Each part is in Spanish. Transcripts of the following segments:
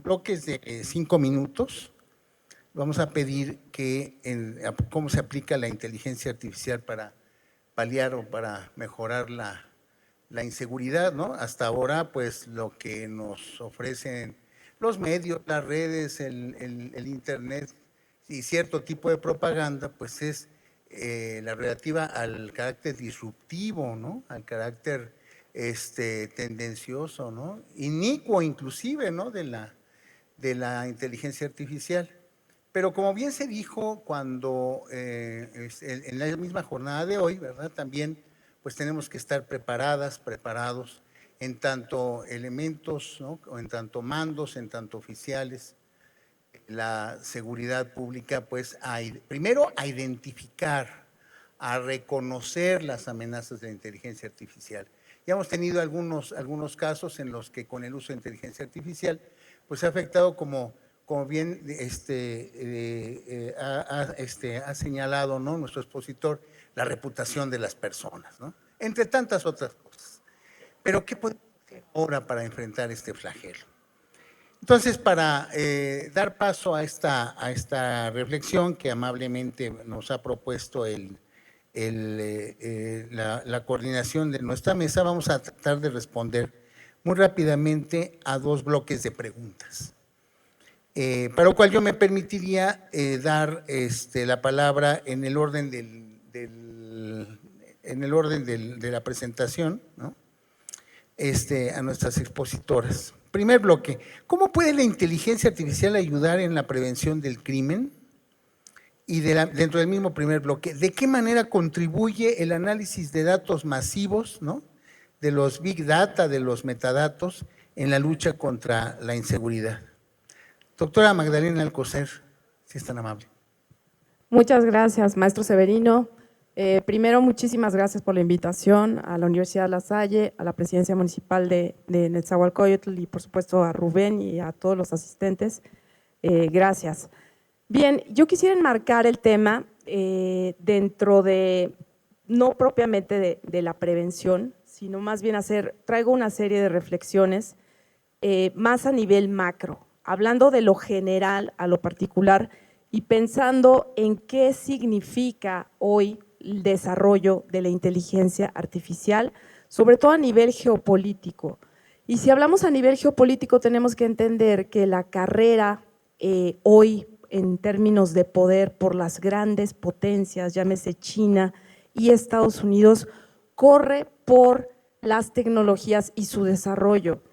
bloques de 5 minutos vamos a pedir cómo se aplica la inteligencia artificial para paliar o para mejorar la inseguridad, ¿no? Hasta ahora, pues, lo que nos ofrecen los medios, las redes, el internet y cierto tipo de propaganda, pues es la relativa al carácter disruptivo, ¿no? Al carácter tendencioso, ¿no? Inicuo inclusive, ¿no? De la inteligencia artificial. Pero como bien se dijo cuando en la misma jornada de hoy, ¿verdad? También pues tenemos que estar preparados en tanto elementos, ¿no? O en tanto mandos, en tanto oficiales, la seguridad pública, pues primero a identificar, a reconocer las amenazas de la inteligencia artificial. Ya hemos tenido algunos casos en los que con el uso de inteligencia artificial, pues ha afectado como bien ha señalado, ¿no? Nuestro expositor, la reputación de las personas, ¿no? Entre tantas otras cosas. Pero ¿qué podemos hacer ahora para enfrentar este flagelo? Entonces, para dar paso a esta reflexión que amablemente nos ha propuesto la coordinación de nuestra mesa, vamos a tratar de responder muy rápidamente a 2 bloques de preguntas. Para lo cual yo me permitiría dar la palabra en el orden de la presentación, ¿no? A nuestras expositoras. Primer bloque, ¿cómo puede la inteligencia artificial ayudar en la prevención del crimen? Y dentro del mismo primer bloque, ¿de qué manera contribuye el análisis de datos masivos, ¿no? De los big data, de los metadatos, en la lucha contra la inseguridad? Doctora Magdalena Alcocer, si es tan amable. Muchas gracias, maestro Severino. Primero, muchísimas gracias por la invitación a la Universidad La Salle, a la Presidencia Municipal de Nezahualcóyotl y, por supuesto, a Rubén y a todos los asistentes. Gracias. Bien, yo quisiera enmarcar el tema dentro de, no propiamente de la prevención, sino más bien traigo una serie de reflexiones más a nivel macro, hablando de lo general a lo particular y pensando en qué significa hoy el desarrollo de la inteligencia artificial, sobre todo a nivel geopolítico. Y si hablamos a nivel geopolítico, tenemos que entender que la carrera hoy, en términos de poder, por las grandes potencias, llámese China y Estados Unidos, corre por las tecnologías y su desarrollo.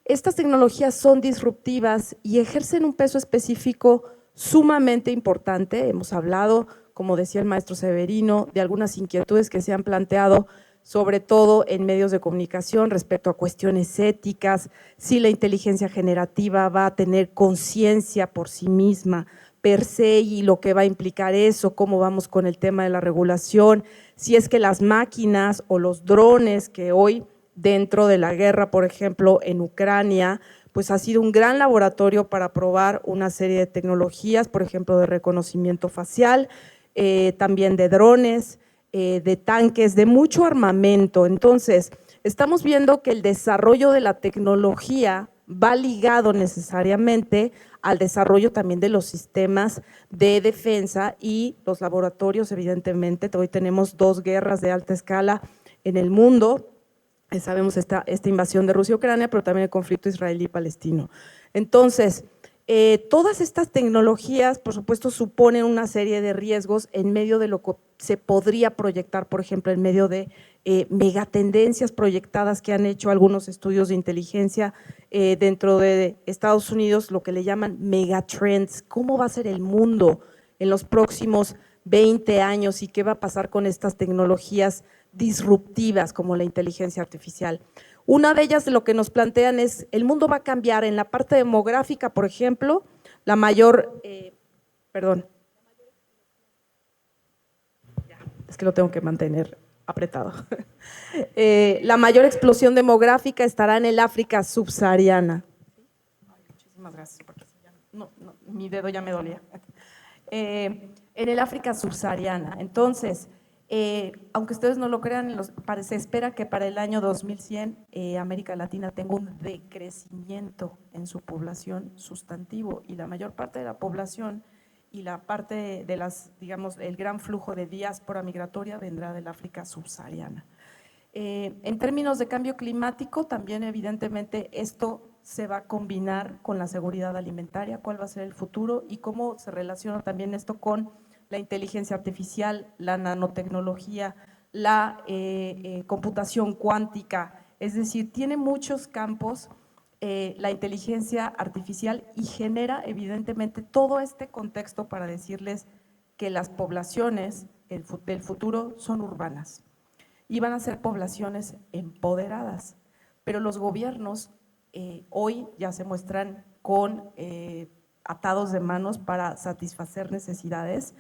Estas tecnologías son disruptivas y ejercen un peso específico sumamente importante. Hemos hablado, como decía el maestro Severino, de algunas inquietudes que se han planteado, sobre todo en medios de comunicación respecto a cuestiones éticas, si la inteligencia generativa va a tener conciencia por sí misma, per se, y lo que va a implicar eso, cómo vamos con el tema de la regulación, si es que las máquinas o los drones que hoy dentro de la guerra, por ejemplo, en Ucrania, pues ha sido un gran laboratorio para probar una serie de tecnologías, por ejemplo, de reconocimiento facial, también de drones, de tanques, de mucho armamento. Entonces, estamos viendo que el desarrollo de la tecnología va ligado necesariamente al desarrollo también de los sistemas de defensa y los laboratorios, evidentemente. Hoy tenemos 2 guerras de alta escala en el mundo. Sabemos esta invasión de Rusia y Ucrania, pero también el conflicto israelí-palestino. Entonces, todas estas tecnologías, por supuesto, suponen una serie de riesgos en medio de lo que se podría proyectar, por ejemplo, en medio de megatendencias proyectadas que han hecho algunos estudios de inteligencia dentro de Estados Unidos, lo que le llaman megatrends. ¿Cómo va a ser el mundo en los próximos 20 años y qué va a pasar con estas tecnologías disruptivas como la inteligencia artificial? Una de ellas, lo que nos plantean es, el mundo va a cambiar en la parte demográfica, por ejemplo, la mayor, es que lo tengo que mantener apretado. La mayor explosión demográfica estará en el África subsahariana. Muchísimas gracias, porque mi dedo ya me dolía. En el África subsahariana. Entonces, Aunque ustedes no lo crean, se espera que para el año 2100 América Latina tenga un decrecimiento en su población sustantivo, y la mayor parte de la población y la parte de las, digamos, el gran flujo de diáspora migratoria vendrá del África subsahariana. En términos de cambio climático, también evidentemente esto se va a combinar con la seguridad alimentaria, cuál va a ser el futuro y cómo se relaciona también esto con la inteligencia artificial, la nanotecnología, la computación cuántica. Es decir, tiene muchos campos la inteligencia artificial, y genera evidentemente todo este contexto para decirles que las poblaciones del futuro son urbanas y van a ser poblaciones empoderadas, pero los gobiernos hoy ya se muestran con atados de manos para satisfacer necesidades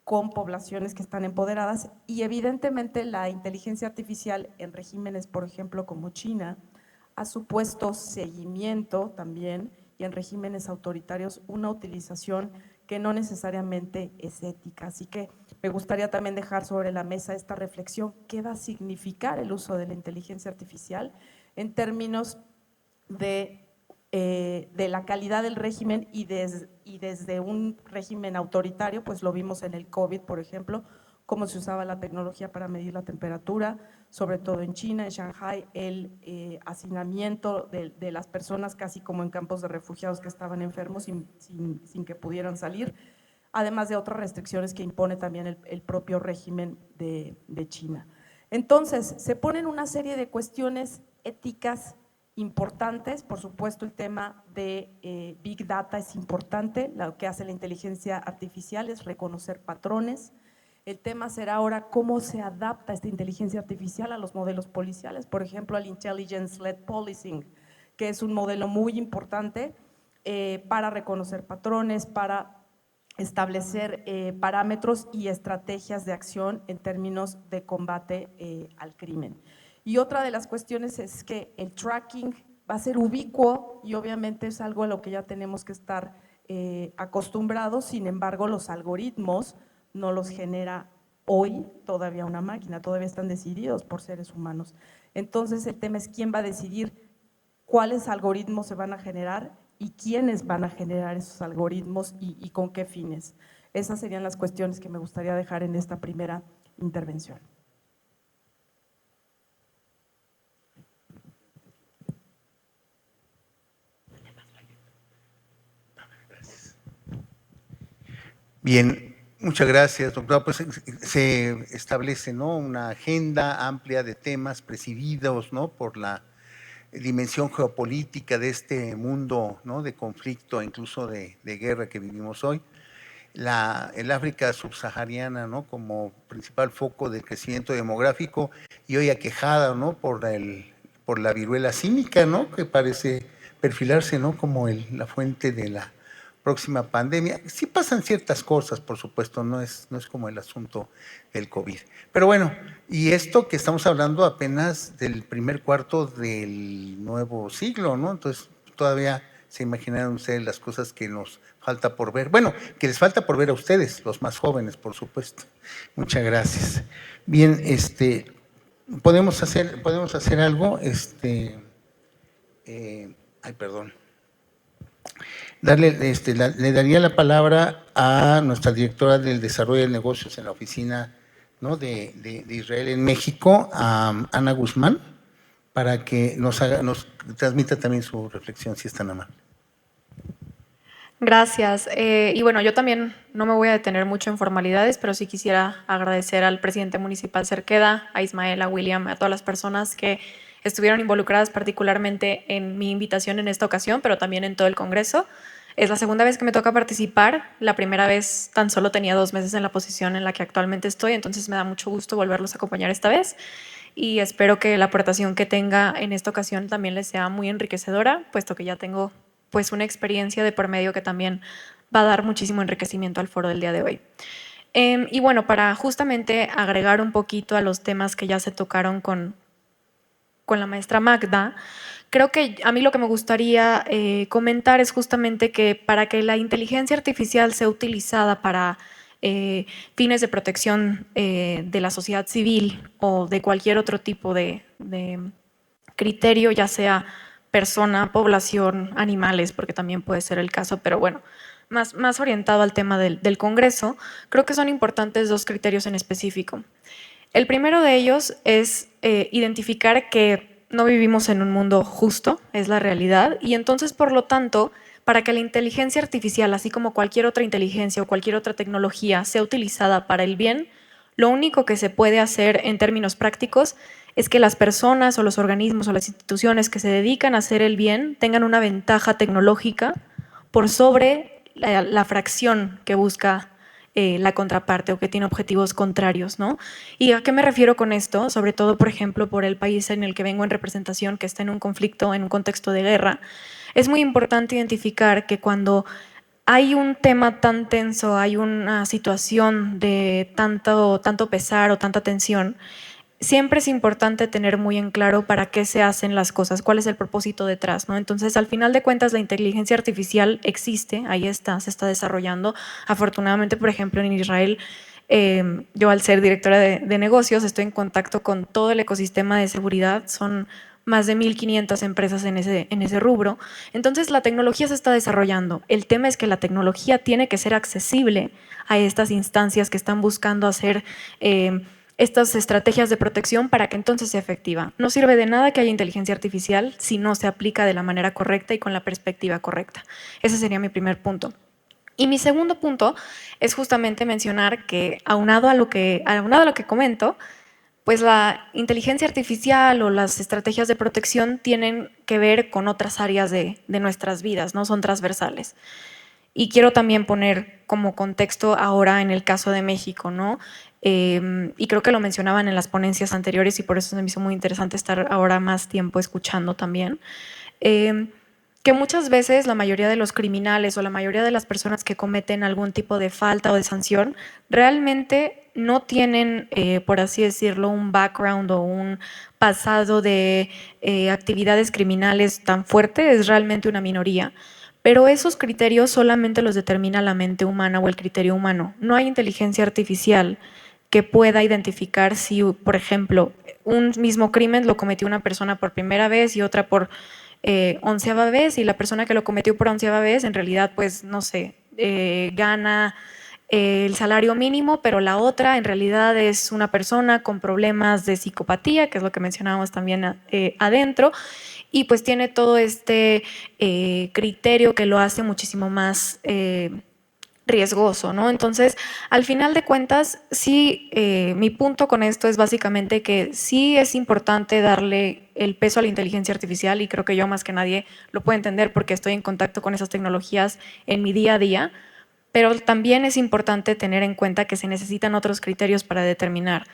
con poblaciones que están empoderadas, y evidentemente la inteligencia artificial en regímenes, por ejemplo, como China, ha supuesto seguimiento también, y en regímenes autoritarios una utilización que no necesariamente es ética. Así que me gustaría también dejar sobre la mesa esta reflexión: ¿qué va a significar el uso de la inteligencia artificial en términos de la calidad del régimen, y desde un régimen autoritario? Pues lo vimos en el COVID, por ejemplo, cómo se usaba la tecnología para medir la temperatura, sobre todo en China, en Shanghái, el hacinamiento de las personas casi como en campos de refugiados que estaban enfermos sin que pudieran salir, además de otras restricciones que impone también el propio régimen de China. Entonces, se ponen una serie de cuestiones éticas importantes. Por supuesto, el tema de Big Data es importante. Lo que hace la inteligencia artificial es reconocer patrones. El tema será ahora cómo se adapta esta inteligencia artificial a los modelos policiales, por ejemplo, al Intelligence-Led Policing, que es un modelo muy importante para reconocer patrones, para establecer parámetros y estrategias de acción en términos de combate al crimen. Y otra de las cuestiones es que el tracking va a ser ubicuo, y obviamente es algo a lo que ya tenemos que estar acostumbrados. Sin embargo, los algoritmos no los genera hoy todavía una máquina, todavía están decididos por seres humanos. Entonces el tema es quién va a decidir cuáles algoritmos se van a generar y quiénes van a generar esos algoritmos y con qué fines. Esas serían las cuestiones que me gustaría dejar en esta primera intervención. Bien, muchas gracias, doctora. Pues se establece, ¿no?, una agenda amplia de temas presididos, ¿no?, por la dimensión geopolítica de este mundo, ¿no?, de conflicto, incluso de guerra que vivimos hoy. El África subsahariana, ¿no?, como principal foco de crecimiento demográfico, y hoy aquejada, ¿no?, por la viruela símica, ¿no?, que parece perfilarse, ¿no?, como la fuente de la próxima pandemia. Sí pasan ciertas cosas, por supuesto, no es como el asunto del COVID. Pero bueno, y esto que estamos hablando apenas del primer cuarto del nuevo siglo, ¿no? Entonces todavía se imaginaron ustedes las cosas que nos falta por ver. Bueno, que les falta por ver a ustedes, los más jóvenes, por supuesto. Muchas gracias. Bien, podemos hacer algo, ay, perdón. Le daría la palabra a nuestra directora del Desarrollo de Negocios en la oficina, ¿no?, de Israel en México, a Ana Guzmán, para que nos transmita también su reflexión, si es tan amable. Gracias. Y bueno, yo también no me voy a detener mucho en formalidades, pero sí quisiera agradecer al presidente municipal Cerqueda, a Ismael, a William, a todas las personas que estuvieron involucradas particularmente en mi invitación en esta ocasión, pero también en todo el Congreso. Es la segunda vez que me toca participar. La primera vez tan solo tenía 2 meses en la posición en la que actualmente estoy, entonces me da mucho gusto volverlos a acompañar esta vez, y espero que la aportación que tenga en esta ocasión también les sea muy enriquecedora, puesto que ya tengo pues una experiencia de por medio que también va a dar muchísimo enriquecimiento al foro del día de hoy. Y bueno, para justamente agregar un poquito a los temas que ya se tocaron con la maestra Magda, creo que a mí lo que me gustaría comentar es justamente que para que la inteligencia artificial sea utilizada para fines de protección de la sociedad civil o de cualquier otro tipo de criterio, ya sea persona, población, animales, porque también puede ser el caso, pero bueno, más orientado al tema del Congreso, creo que son importantes dos criterios en específico. El primero de ellos es identificar que no vivimos en un mundo justo, es la realidad, y entonces, por lo tanto, para que la inteligencia artificial, así como cualquier otra inteligencia o cualquier otra tecnología, sea utilizada para el bien, lo único que se puede hacer en términos prácticos es que las personas o los organismos o las instituciones que se dedican a hacer el bien tengan una ventaja tecnológica por sobre la fracción que busca la contraparte o que tiene objetivos contrarios, ¿no? ¿Y a qué me refiero con esto? Sobre todo, por ejemplo, por el país en el que vengo en representación, que está en un conflicto, en un contexto de guerra, es muy importante identificar que cuando hay un tema tan tenso, hay una situación de tanto pesar o tanta tensión, siempre es importante tener muy en claro para qué se hacen las cosas, cuál es el propósito detrás, ¿no? Entonces, al final de cuentas, la inteligencia artificial existe, ahí está, se está desarrollando. Afortunadamente, por ejemplo, en Israel, yo al ser directora de negocios estoy en contacto con todo el ecosistema de seguridad, son más de 1.500 empresas en ese rubro. Entonces, la tecnología se está desarrollando. El tema es que la tecnología tiene que ser accesible a estas instancias que están buscando hacer estas estrategias de protección para que entonces sea efectiva. No sirve de nada que haya inteligencia artificial si no se aplica de la manera correcta y con la perspectiva correcta. Ese sería mi primer punto. Y mi segundo punto es justamente mencionar que, aunado a lo que comento, pues la inteligencia artificial o las estrategias de protección tienen que ver con otras áreas de nuestras vidas, ¿no? Son transversales. Y quiero también poner como contexto ahora en el caso de México, ¿no? Y creo que lo mencionaban en las ponencias anteriores y por eso se me hizo muy interesante estar ahora más tiempo escuchando también. Que muchas veces la mayoría de los criminales o la mayoría de las personas que cometen algún tipo de falta o de sanción realmente no tienen, por así decirlo, un background o un pasado de actividades criminales tan fuerte, es realmente una minoría. Pero esos criterios solamente los determina la mente humana o el criterio humano. No hay inteligencia artificial que pueda identificar si, por ejemplo, un mismo crimen lo cometió una persona por primera vez y otra por 11ª vez, y la persona que lo cometió por 11ª vez en realidad, pues, no sé, gana el salario mínimo, pero la otra en realidad es una persona con problemas de psicopatía, que es lo que mencionábamos también adentro, y pues tiene todo este criterio que lo hace muchísimo más riesgoso, ¿no? Entonces, al final de cuentas, sí, mi punto con esto es básicamente que sí es importante darle el peso a la inteligencia artificial, y creo que yo más que nadie lo puedo entender porque estoy en contacto con esas tecnologías en mi día a día, pero también es importante tener en cuenta que se necesitan otros criterios para determinar.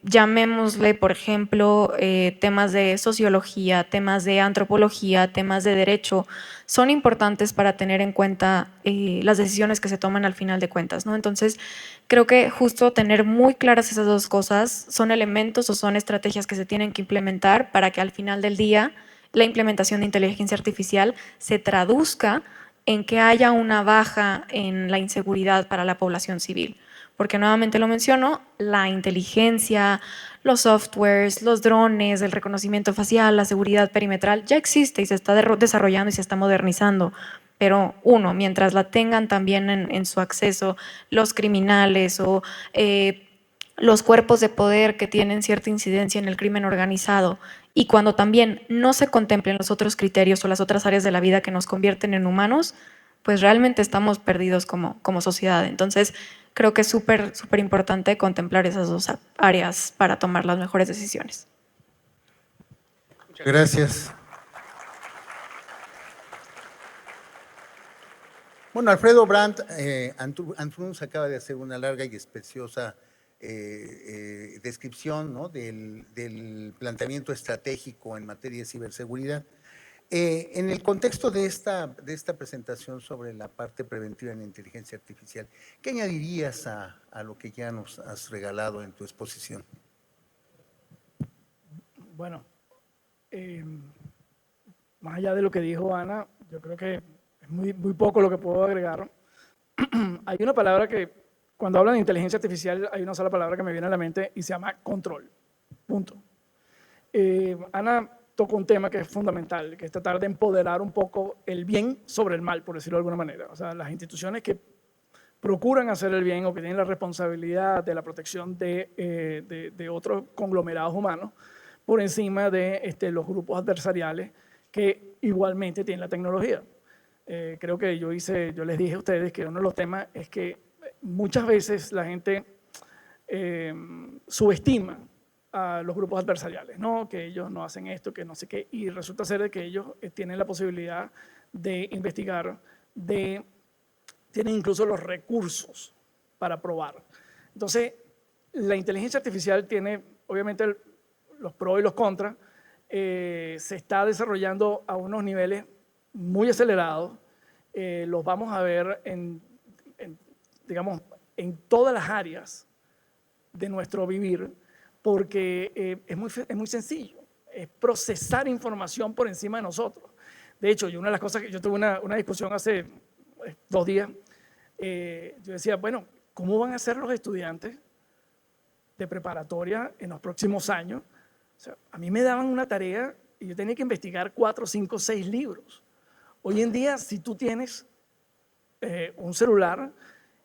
Llamémosle, por ejemplo, temas de sociología, temas de antropología, temas de derecho, son importantes para tener en cuenta las decisiones que se toman al final de cuentas, ¿no? Entonces, creo que justo tener muy claras esas dos cosas son elementos o son estrategias que se tienen que implementar para que al final del día la implementación de inteligencia artificial se traduzca en que haya una baja en la inseguridad para la población civil. Porque nuevamente lo menciono, la inteligencia, los softwares, los drones, el reconocimiento facial, la seguridad perimetral, ya existe y se está desarrollando y se está modernizando. Pero uno, mientras la tengan también en su acceso los criminales o los cuerpos de poder que tienen cierta incidencia en el crimen organizado, y cuando también no se contemplen los otros criterios o las otras áreas de la vida que nos convierten en humanos, pues realmente estamos perdidos como sociedad. Entonces, creo que es súper importante contemplar esas dos áreas para tomar las mejores decisiones. Muchas gracias. Bueno, Alfredo Brandt Antunes acaba de hacer una larga y especiosa descripción, ¿no?, del planteamiento estratégico en materia de ciberseguridad. En el contexto de esta presentación sobre la parte preventiva en la inteligencia artificial, ¿qué añadirías a lo que ya nos has regalado en tu exposición? Bueno, más allá de lo que dijo Ana, yo creo que es muy poco lo que puedo agregar. Hay una palabra que cuando hablan de inteligencia artificial hay una sola palabra que me viene a la mente y se llama control. Punto. Ana tocó un tema que es fundamental, que es tratar de empoderar un poco el bien sobre el mal, por decirlo de alguna manera. O sea, las instituciones que procuran hacer el bien o que tienen la responsabilidad de la protección de otros conglomerados humanos por encima de los grupos adversariales que igualmente tienen la tecnología. Creo que yo les dije a ustedes que uno de los temas es que muchas veces la gente subestima a los grupos adversariales, ¿no? Que ellos no hacen esto, que no sé qué, y resulta ser de que ellos tienen la posibilidad de investigar, tienen incluso los recursos para probar. Entonces, la inteligencia artificial tiene, obviamente, los pros y los contras. Se está desarrollando a unos niveles muy acelerados. Los vamos a ver digamos, en todas las áreas de nuestro vivir, porque es muy sencillo, es procesar información por encima de nosotros. De hecho, una de las cosas que yo tuve una discusión hace 2 días, yo decía, bueno, ¿cómo van a ser los estudiantes de preparatoria en los próximos años? O sea, a mí me daban una tarea y yo tenía que investigar 4, 5, 6 libros. Hoy en día, si tú tienes un celular,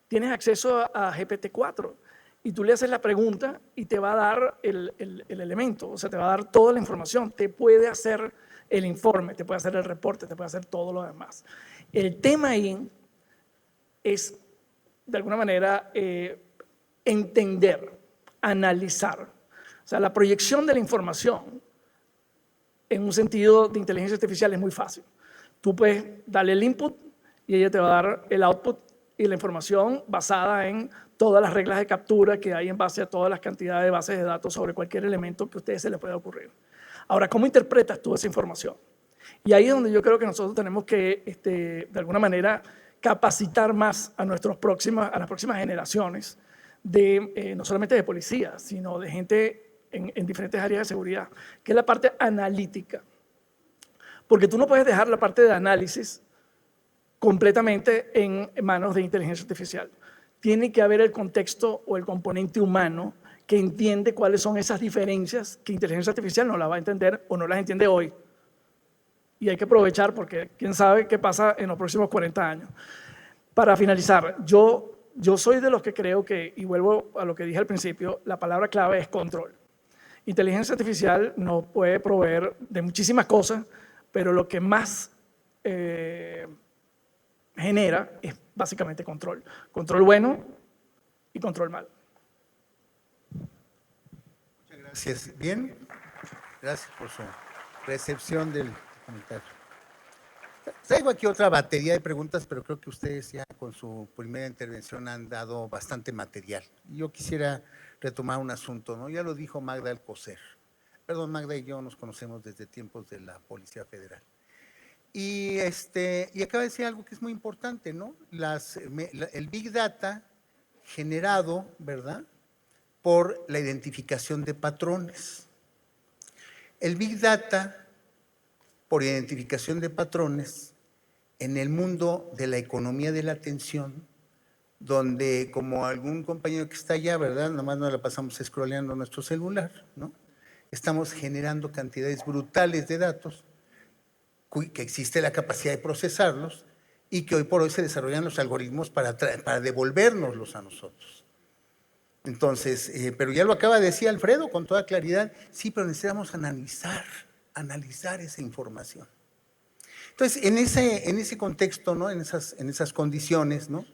tienes acceso a GPT-4 y tú le haces la pregunta y te va a dar el elemento, o sea, te va a dar toda la información, te puede hacer el informe, te puede hacer el reporte, te puede hacer todo lo demás. El tema ahí es, de alguna manera, entender, analizar. O sea, la proyección de la información en un sentido de inteligencia artificial es muy fácil. Tú puedes darle el input y ella te va a dar el output y la información basada en todas las reglas de captura que hay en base a todas las cantidades de bases de datos sobre cualquier elemento que a ustedes se les pueda ocurrir. Ahora, ¿cómo interpretas tú esa información? Y ahí es donde yo creo que nosotros tenemos que, de alguna manera, capacitar más a las próximas generaciones, no solamente de policía, sino de gente en diferentes áreas de seguridad, que es la parte analítica. Porque tú no puedes dejar la parte de análisis completamente en manos de inteligencia artificial. Tiene que haber el contexto o el componente humano que entiende cuáles son esas diferencias que inteligencia artificial no las va a entender o no las entiende hoy. Y hay que aprovechar porque quién sabe qué pasa en los próximos 40 años. Para finalizar, yo soy de los que creo que, y vuelvo a lo que dije al principio, la palabra clave es control. Inteligencia artificial nos puede proveer de muchísimas cosas, pero lo que más genera es básicamente control. Control bueno y control malo. Muchas gracias. Bien, gracias por su recepción del comentario. Traigo aquí otra batería de preguntas, pero creo que ustedes ya con su primera intervención han dado bastante material. Yo quisiera retomar un asunto, ¿no? Ya lo dijo Magda Alcocer. Perdón, Magda y yo nos conocemos desde tiempos de la Policía Federal. Y acaba de decir algo que es muy importante, ¿no? El Big Data generado, ¿verdad?, por la identificación de patrones. El Big Data, por identificación de patrones, en el mundo de la economía de la atención, donde, como algún compañero que está allá, ¿verdad?, nomás nos la pasamos scrolleando nuestro celular, ¿no? Estamos generando cantidades brutales de datos, que existe la capacidad de procesarlos y que hoy por hoy se desarrollan los algoritmos para devolvérnoslos a nosotros. Entonces, pero ya lo acaba de decir Alfredo con toda claridad, sí, pero necesitamos analizar esa información. Entonces, en ese contexto, ¿no?, en esas condiciones, ¿no?,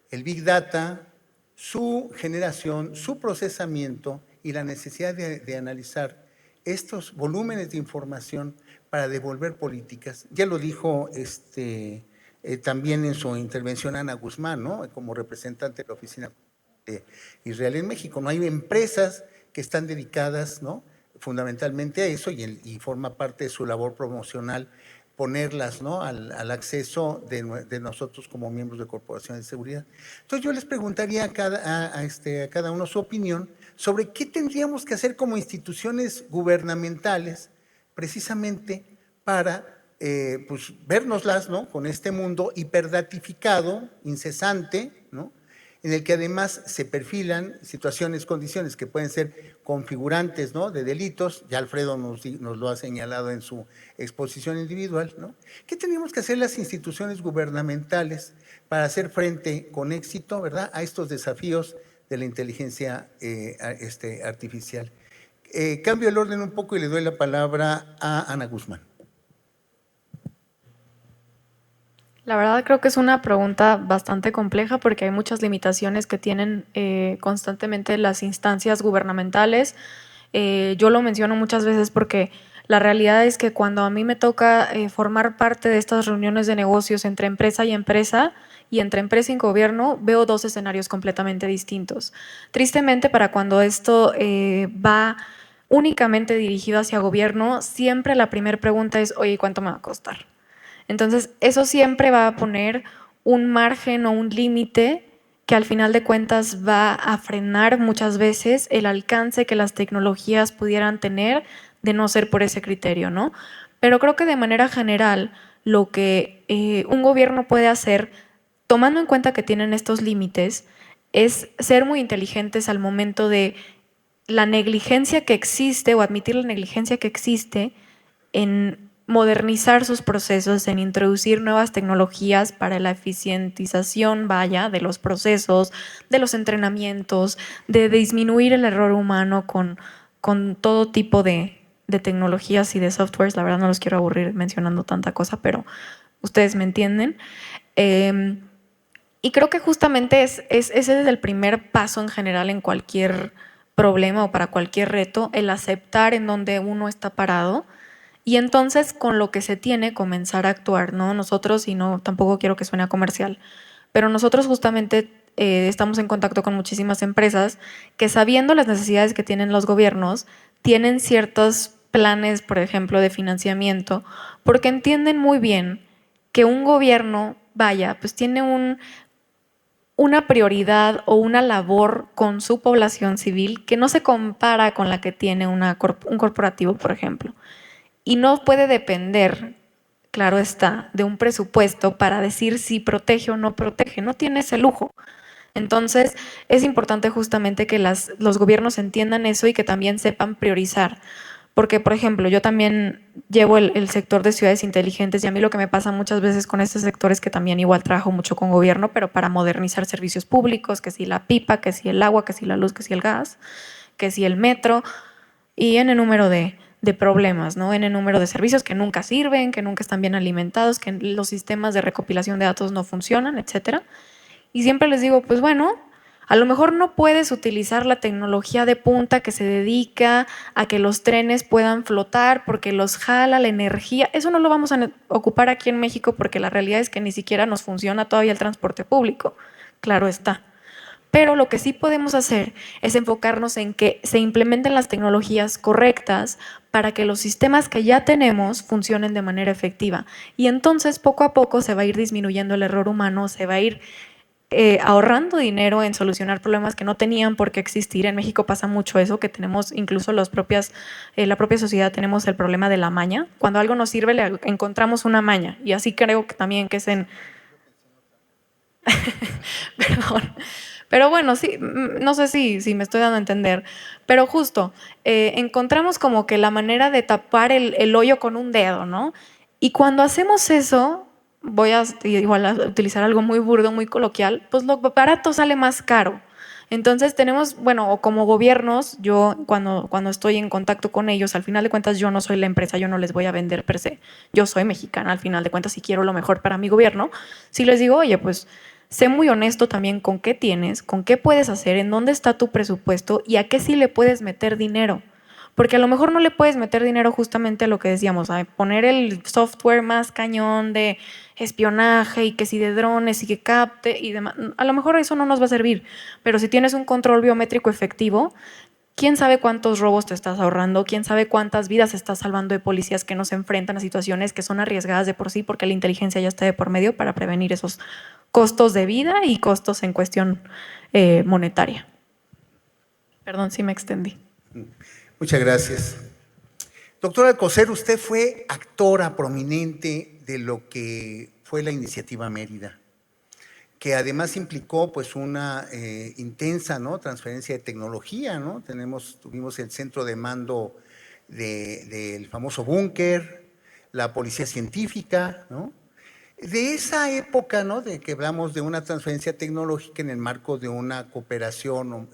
el Big Data, su generación, su procesamiento y la necesidad de analizar estos volúmenes de información para devolver políticas. Ya lo dijo también en su intervención Ana Guzmán, ¿no?, como representante de la Oficina de Israel en México. No hay empresas que están dedicadas, ¿no?, fundamentalmente a eso y forma parte de su labor promocional ponerlas, ¿no?, al acceso de nosotros como miembros de corporaciones de seguridad. Entonces yo les preguntaría a cada uno su opinión sobre qué tendríamos que hacer como instituciones gubernamentales precisamente para vérnoslas, ¿no?, con este mundo hiperdatificado, incesante, ¿no?, en el que además se perfilan situaciones, condiciones que pueden ser configurantes, ¿no?, de delitos. Ya Alfredo nos lo ha señalado en su exposición individual, ¿no? ¿Qué tenemos que hacer las instituciones gubernamentales para hacer frente con éxito, ¿verdad?, a estos desafíos de la inteligencia artificial? Cambio el orden un poco y le doy la palabra a Ana Guzmán. La verdad creo que es una pregunta bastante compleja porque hay muchas limitaciones que tienen constantemente las instancias gubernamentales. Yo lo menciono muchas veces porque la realidad es que cuando a mí me toca formar parte de estas reuniones de negocios entre empresa y entre empresa y gobierno, veo dos escenarios completamente distintos. Tristemente, para cuando esto va únicamente dirigido hacia gobierno, siempre la primera pregunta es, oye, ¿cuánto me va a costar? Entonces, eso siempre va a poner un margen o un límite que al final de cuentas va a frenar muchas veces el alcance que las tecnologías pudieran tener de no ser por ese criterio, ¿no? Pero creo que de manera general lo que un gobierno puede hacer, tomando en cuenta que tienen estos límites, es ser muy inteligentes al momento de la negligencia que existe o admitir la negligencia que existe en modernizar sus procesos, en introducir nuevas tecnologías para la eficientización, de los procesos, de los entrenamientos, de disminuir el error humano con todo tipo de tecnologías y de softwares. La verdad no los quiero aburrir mencionando tanta cosa, pero ustedes me entienden. Y creo que justamente ese es el primer paso en general en cualquier problema o para cualquier reto, el aceptar en donde uno está parado y entonces con lo que se tiene comenzar a actuar, ¿no? Nosotros, y no, tampoco quiero que suene a comercial, pero nosotros justamente estamos en contacto con muchísimas empresas que, sabiendo las necesidades que tienen los gobiernos, tienen ciertos planes, por ejemplo, de financiamiento, porque entienden muy bien que un gobierno, pues tiene una prioridad o una labor con su población civil que no se compara con la que tiene un corporativo, por ejemplo. Y no puede depender, claro está, de un presupuesto para decir si protege o no protege. No tiene ese lujo. Entonces, es importante justamente que los gobiernos entiendan eso y que también sepan priorizar. Porque, por ejemplo, yo también llevo el sector de ciudades inteligentes y a mí lo que me pasa muchas veces con este sector es que también igual trabajo mucho con gobierno, pero para modernizar servicios públicos, que si la pipa, que si el agua, que si la luz, que si el gas, que si el metro, y en el número de problemas, ¿no? En el número de servicios que nunca sirven, que nunca están bien alimentados, que los sistemas de recopilación de datos no funcionan, etcétera. Y siempre les digo, pues bueno, a lo mejor no puedes utilizar la tecnología de punta que se dedica a que los trenes puedan flotar porque los jala la energía. Eso no lo vamos a ocupar aquí en México porque la realidad es que ni siquiera nos funciona todavía el transporte público. Claro está. Pero lo que sí podemos hacer es enfocarnos en que se implementen las tecnologías correctas para que los sistemas que ya tenemos funcionen de manera efectiva. Y entonces, poco a poco, se va a ir disminuyendo el error humano, se va a ir ahorrando dinero en solucionar problemas que no tenían por qué existir. En México pasa mucho eso, que tenemos incluso la propia sociedad tenemos el problema de la maña. Cuando algo nos sirve, le encontramos una maña. Y así creo que también que es en... Perdón. Pero bueno, sí, no sé si me estoy dando a entender, pero justo encontramos como que la manera de tapar el hoyo con un dedo, ¿no? Y cuando hacemos eso, voy a igual a utilizar algo muy burdo, muy coloquial, pues lo barato sale más caro. Entonces tenemos, bueno, como gobiernos, yo cuando estoy en contacto con ellos, al final de cuentas yo no soy la empresa, yo no les voy a vender per se. Yo soy mexicana, al final de cuentas, y quiero lo mejor para mi gobierno. Si les digo, oye, pues sé muy honesto también con qué tienes, con qué puedes hacer, en dónde está tu presupuesto y a qué sí le puedes meter dinero. Porque a lo mejor no le puedes meter dinero justamente a lo que decíamos, a poner el software más cañón de espionaje y que si de drones y que capte y demás. A lo mejor eso no nos va a servir, pero si tienes un control biométrico efectivo, quién sabe cuántos robos te estás ahorrando, quién sabe cuántas vidas estás salvando de policías que no se enfrentan a situaciones que son arriesgadas de por sí porque la inteligencia ya está de por medio para prevenir esos costos de vida y costos en cuestión monetaria. Perdón si me extendí. Muchas gracias. Doctora Alcocer, usted fue actora prominente de lo que fue la iniciativa Mérida. que además implicó pues una intensa, ¿no?, transferencia de tecnología, ¿no? Tuvimos el centro de mando del famoso búnker, la policía científica, ¿no? De esa época, ¿no?, de que hablamos de una transferencia tecnológica en el marco de una cooperación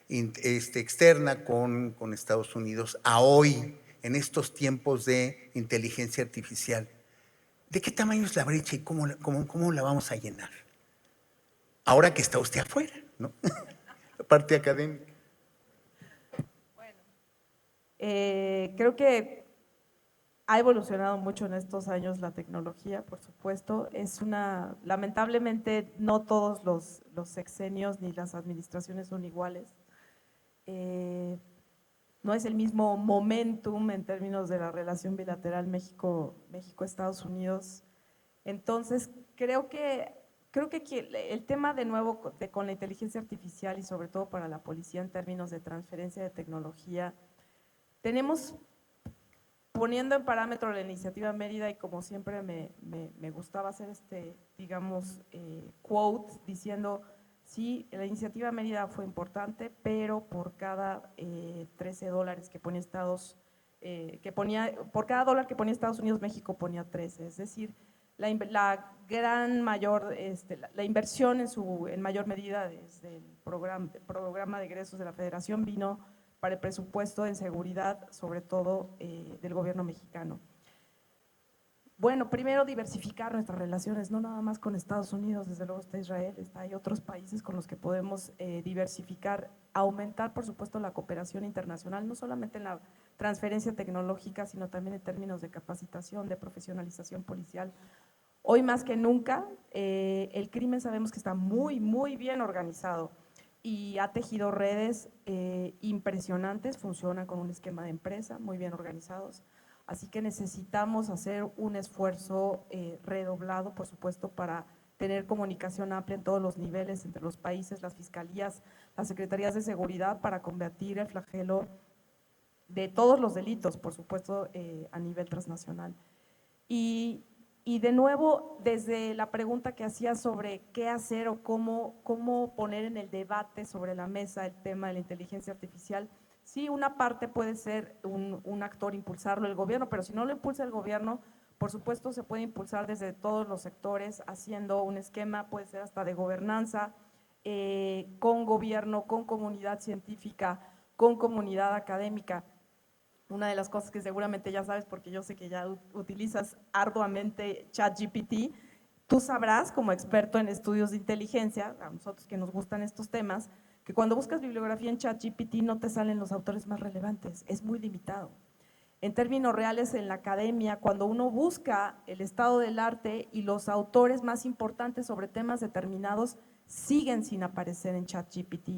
externa con Estados Unidos, a hoy, en estos tiempos de inteligencia artificial. ¿De qué tamaño es la brecha y cómo la vamos a llenar? Ahora que está usted afuera, ¿no? La parte académica. Bueno, creo que ha evolucionado mucho en estos años la tecnología, por supuesto. Lamentablemente, no todos los sexenios ni las administraciones son iguales. No es el mismo momentum en términos de la relación bilateral México-Estados Unidos. Entonces, creo que el tema de nuevo con la inteligencia artificial y sobre todo para la policía en términos de transferencia de tecnología, tenemos, poniendo en parámetro la iniciativa Mérida, y como siempre me gustaba hacer digamos, quote diciendo, sí, la iniciativa Mérida fue importante, pero por cada $13 que ponía por cada dólar que ponía Estados Unidos, México ponía 13, es decir, la inversión en mayor medida desde el programa de egresos de la Federación vino para el presupuesto en seguridad, sobre todo del gobierno mexicano. Bueno, primero diversificar nuestras relaciones, no nada más con Estados Unidos, desde luego está Israel, hay otros países con los que podemos diversificar, aumentar por supuesto la cooperación internacional, no solamente en la transferencia tecnológica, sino también en términos de capacitación, de profesionalización policial. Hoy más que nunca, el crimen sabemos que está muy, muy bien organizado y ha tejido redes impresionantes, funcionan con un esquema de empresa, muy bien organizados. Así que necesitamos hacer un esfuerzo redoblado, por supuesto, para tener comunicación amplia en todos los niveles entre los países, las fiscalías, las secretarías de seguridad, para combatir el flagelo de todos los delitos, por supuesto, a nivel transnacional. Y de nuevo, desde la pregunta que hacía sobre qué hacer o cómo poner en el debate sobre la mesa el tema de la inteligencia artificial, sí, una parte puede ser un actor impulsarlo el gobierno, pero si no lo impulsa el gobierno, por supuesto se puede impulsar desde todos los sectores, haciendo un esquema, puede ser hasta de gobernanza, con gobierno, con comunidad científica, con comunidad académica. Una de las cosas que seguramente ya sabes, porque yo sé que ya utilizas arduamente ChatGPT, tú sabrás como experto en estudios de inteligencia, a nosotros que nos gustan estos temas, que cuando buscas bibliografía en ChatGPT no te salen los autores más relevantes, es muy limitado. En términos reales, en la academia, cuando uno busca el estado del arte y los autores más importantes sobre temas determinados, siguen sin aparecer en ChatGPT.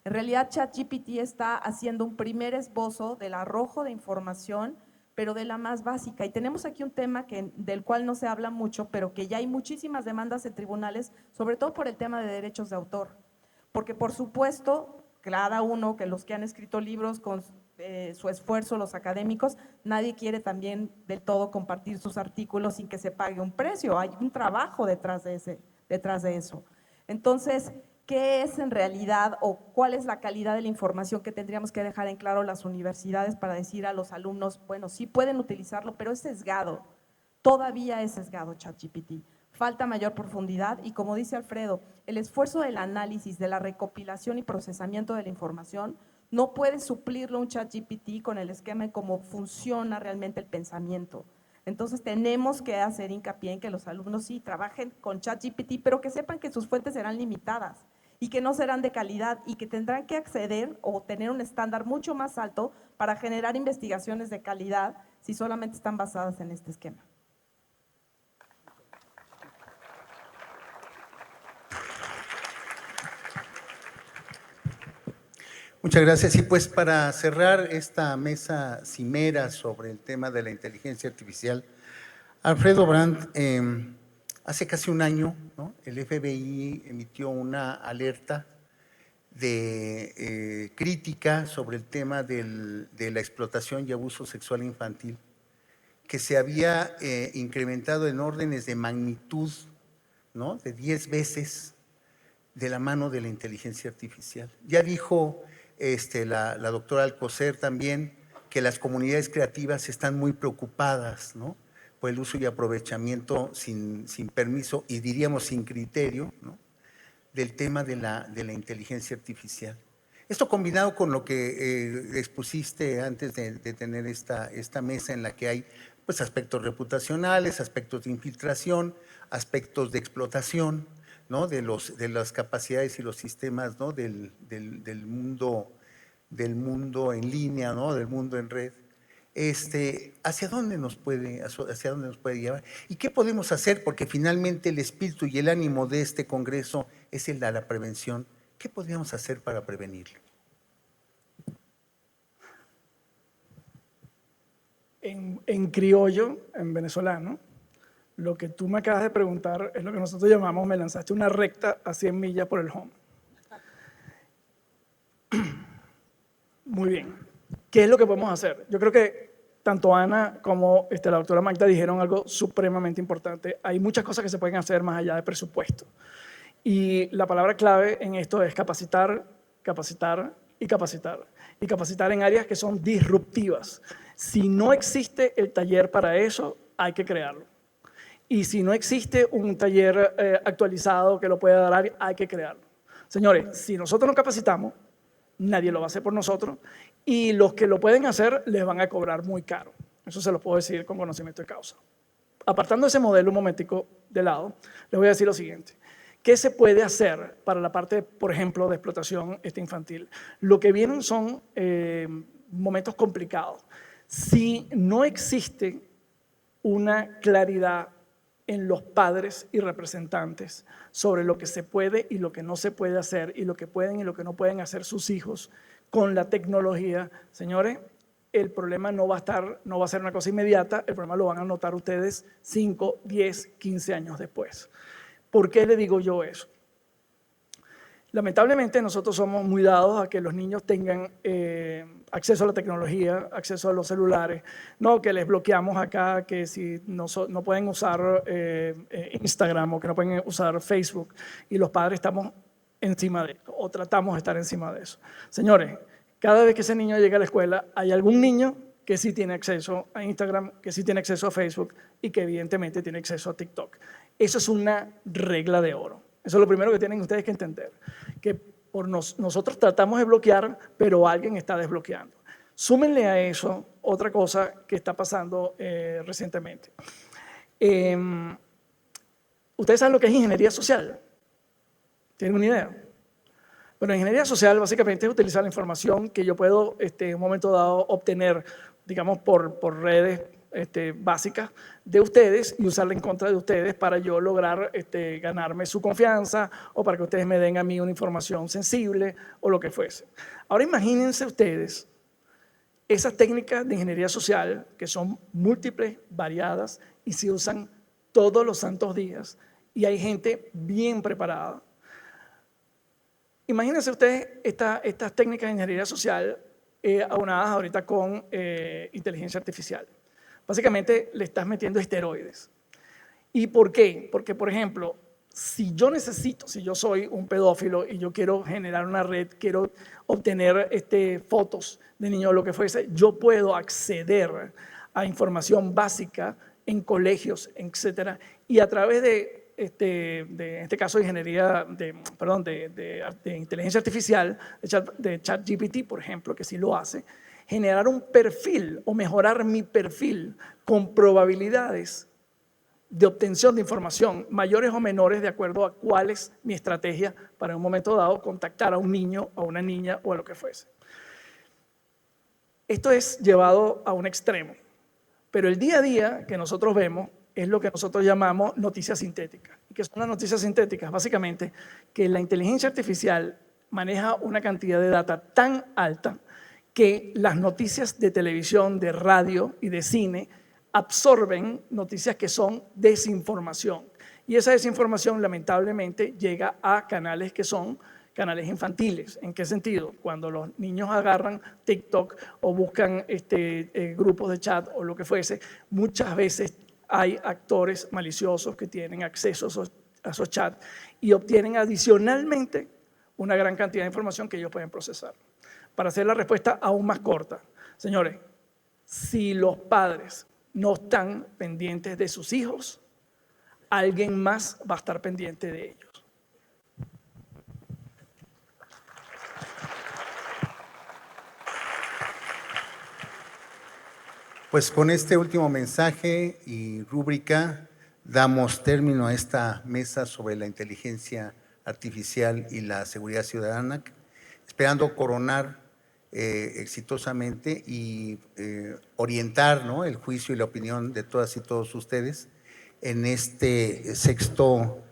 En realidad, ChatGPT está haciendo un primer esbozo del arrojo de información, pero de la más básica. Y tenemos aquí un tema del cual no se habla mucho, pero que ya hay muchísimas demandas en tribunales, sobre todo por el tema de derechos de autor. Porque por supuesto, cada uno, que los que han escrito libros con su esfuerzo, los académicos, nadie quiere también del todo compartir sus artículos sin que se pague un precio, hay un trabajo detrás de eso. Entonces, ¿qué es en realidad o cuál es la calidad de la información que tendríamos que dejar en claro las universidades para decir a los alumnos, bueno, sí pueden utilizarlo, pero es sesgado, todavía es sesgado ChatGPT? Falta mayor profundidad y, como dice Alfredo, el esfuerzo del análisis, de la recopilación y procesamiento de la información no puede suplirlo un ChatGPT con el esquema de cómo funciona realmente el pensamiento. Entonces tenemos que hacer hincapié en que los alumnos sí trabajen con ChatGPT, pero que sepan que sus fuentes serán limitadas y que no serán de calidad y que tendrán que acceder o tener un estándar mucho más alto para generar investigaciones de calidad si solamente están basadas en este esquema. Muchas gracias. Y pues para cerrar esta mesa cimera sobre el tema de la inteligencia artificial, Alfredo Brandt, hace casi un año, ¿no?, el FBI emitió una alerta de crítica sobre el tema de la explotación y abuso sexual infantil, que se había incrementado en órdenes de magnitud ¿no? De 10 veces de la mano de la inteligencia artificial. Ya dijo la doctora Alcocer también que las comunidades creativas están muy preocupadas, ¿no? Por el uso y aprovechamiento sin permiso y diríamos sin criterio, ¿no? Del tema de la inteligencia artificial. Esto combinado con lo que expusiste antes de tener esta mesa en la que hay pues, aspectos reputacionales, aspectos de infiltración, aspectos de explotación, ¿no? de las capacidades y los sistemas, ¿no? del mundo en línea, ¿no? Del mundo en red. ¿Hacia dónde nos puede llevar? ¿Y qué podemos hacer? Porque finalmente el espíritu y el ánimo de este Congreso es el de la prevención. ¿Qué podríamos hacer para prevenirlo? En criollo, en venezolano, lo que tú me acabas de preguntar es lo que nosotros llamamos, me lanzaste una recta a 100 millas por el home. Muy bien. ¿Qué es lo que podemos hacer? Yo creo que tanto Ana como la doctora Magda dijeron algo supremamente importante. Hay muchas cosas que se pueden hacer más allá de presupuesto. Y la palabra clave en esto es capacitar, capacitar y capacitar. Y capacitar en áreas que son disruptivas. Si no existe el taller para eso, hay que crearlo. Y si no existe un taller actualizado que lo pueda dar, hay que crearlo. Señores, si nosotros nos capacitamos, nadie lo va a hacer por nosotros y los que lo pueden hacer les van a cobrar muy caro. Eso se lo puedo decir con conocimiento de causa. Apartando ese modelo un momentico de lado, les voy a decir lo siguiente. ¿Qué se puede hacer para la parte, por ejemplo, de explotación infantil? Lo que vienen son momentos complicados. Si no existe una claridad en los padres y representantes sobre lo que se puede y lo que no se puede hacer y lo que pueden y lo que no pueden hacer sus hijos con la tecnología, señores, el problema no va a ser una cosa inmediata, el problema lo van a notar ustedes 5, 10, 15 años después. ¿Por qué le digo yo eso? Lamentablemente nosotros somos muy dados a que los niños tengan acceso a la tecnología, acceso a los celulares, no que les bloqueamos acá, que si no pueden usar Instagram o que no pueden usar Facebook y los padres estamos encima de eso o tratamos de estar encima de eso. Señores, cada vez que ese niño llega a la escuela hay algún niño que sí tiene acceso a Instagram, que sí tiene acceso a Facebook y que evidentemente tiene acceso a TikTok. Eso es una regla de oro. Eso es lo primero que tienen ustedes que entender, que nosotros tratamos de bloquear, pero alguien está desbloqueando. Súmenle a eso otra cosa que está pasando recientemente. ¿Ustedes saben lo que es ingeniería social? ¿Tienen una idea? Bueno, ingeniería social básicamente es utilizar la información que yo puedo en un momento dado obtener, digamos, por redes básicas de ustedes y usarla en contra de ustedes para yo lograr ganarme su confianza o para que ustedes me den a mí una información sensible o lo que fuese. Ahora imagínense ustedes esas técnicas de ingeniería social que son múltiples, variadas y se usan todos los santos días y hay gente bien preparada. Imagínense ustedes estas técnicas de ingeniería social aunadas ahorita con inteligencia artificial. Básicamente le estás metiendo esteroides. ¿Y por qué? Porque, por ejemplo, si yo soy un pedófilo y yo quiero generar una red, quiero obtener fotos de niños o lo que fuese, yo puedo acceder a información básica en colegios, etcétera, y a través de en este caso de inteligencia artificial, de ChatGPT, por ejemplo, que sí lo hace, generar un perfil o mejorar mi perfil con probabilidades de obtención de información mayores o menores de acuerdo a cuál es mi estrategia para en un momento dado contactar a un niño, a una niña o a lo que fuese. Esto es llevado a un extremo, pero el día a día que nosotros vemos es lo que nosotros llamamos noticias sintéticas. ¿Y qué son las noticias sintéticas? Básicamente que la inteligencia artificial maneja una cantidad de data tan alta que las noticias de televisión, de radio y de cine absorben noticias que son desinformación. Y esa desinformación lamentablemente llega a canales que son canales infantiles. ¿En qué sentido? Cuando los niños agarran TikTok o buscan grupos de chat o lo que fuese, muchas veces hay actores maliciosos que tienen acceso esos chats y obtienen adicionalmente una gran cantidad de información que ellos pueden procesar. Para hacer la respuesta aún más corta, señores, si los padres no están pendientes de sus hijos, alguien más va a estar pendiente de ellos. Pues con este último mensaje y rúbrica damos término a esta mesa sobre la inteligencia artificial y la seguridad ciudadana, esperando coronar exitosamente y orientar, ¿no?, el juicio y la opinión de todas y todos ustedes en este sexto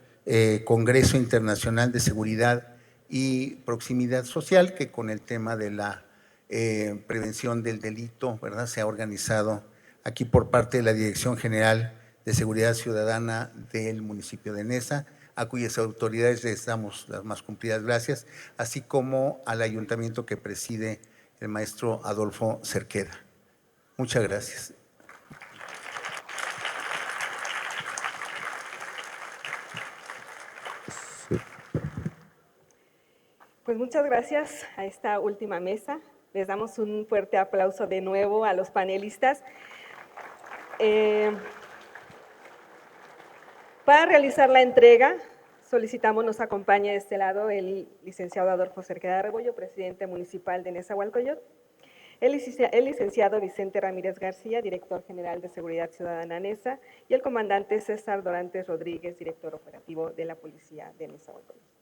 Congreso Internacional de Seguridad y Proximidad Social, que con el tema de la prevención del delito, ¿verdad?, se ha organizado aquí por parte de la Dirección General de Seguridad Ciudadana del municipio de Neza, a cuyas autoridades les damos las más cumplidas gracias, así como al ayuntamiento que preside el maestro Adolfo Cerqueda. Muchas gracias. Pues muchas gracias a esta última mesa. Les damos un fuerte aplauso de nuevo a los panelistas. Para realizar la entrega, solicitamos nos acompañe de este lado el licenciado Adolfo Cerqueda Rebollo, presidente municipal de Nezahualcóyotl, el licenciado Vicente Ramírez García, director general de Seguridad Ciudadana Neza, y el comandante César Dorantes Rodríguez, director operativo de la Policía de Nezahualcóyotl.